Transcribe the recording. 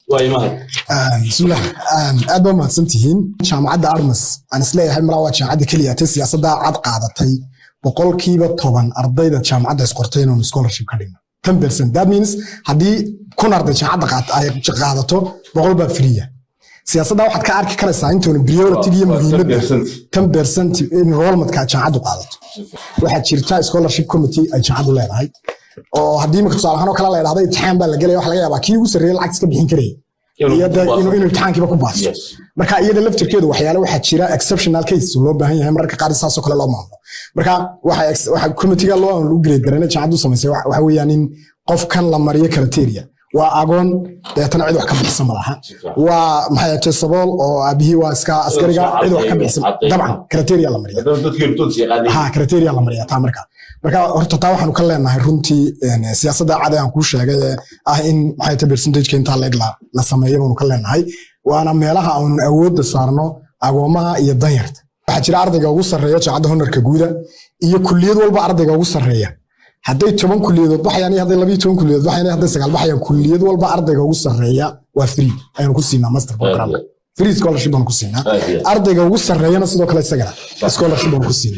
وايمان بسم الله aad baa mahadsantihiin jaamacadda Armas aan isleeyahay mar waa jaamacadda kaliya ee siyaasadda cad qaadatay 10% ardayda jaamacadda isqortay inuu scholarship ka dhigno 10% that means hadii kun arday jaamacadda qaadato 100 baa free siyaasadda waxaad ka arki karaysaa intuu priority iyo muhiimadda 10% enrollment ka jaamacaddu qaadato waxa jirta scholarship committee ay jaamacaddu leedahay oo hadii marka tusaale ahaan oo kala leedahay imtixaan baa la galay wax laga yaabaa kii ugu sareeyay lacag iska bixin karay inuu imtixaankiiba ku baasto marka iyada laftirkeedu waxyaalo waxa jira exceptional case loo baahan yahay marka qaar saas oo kale loo maamulo marka waxa committee loo grade gareena jaamacaddu sameysay waxa weeyaan in qofkan la mariyo criteria waa agoon deetana cid wax ka bixisa malaha waa maxay tahay sabool oo abihi waa iska askariga cid wax ka bixisa dabcan criteria la mariyo criteria la mariyo taa marka horta taa waxaanu ka leenahay runtii siyaasadda cad aan ku sheegay in maxay tahay percentage inta la sameeyo baanu ka leenahay waana meelaha aan awoodda saarno agoomaha iyo danyarta waxa jira ardayga ugu sareeyo jaamacadda honorka guuda iyo kulliyad walba ardayga ugu sareeya hadday 10 kulliyadood baxayaan iyo hadday 12 kulliyadood baxayaan hadday 9 baxayaan kulliyad walba ardayga ugu sareeya waa free ayaan ku siinaa master program free scholarship aan ku siinaa ardayga ugu sareeyana sidoo kale isagana scholarship aan ku siinaa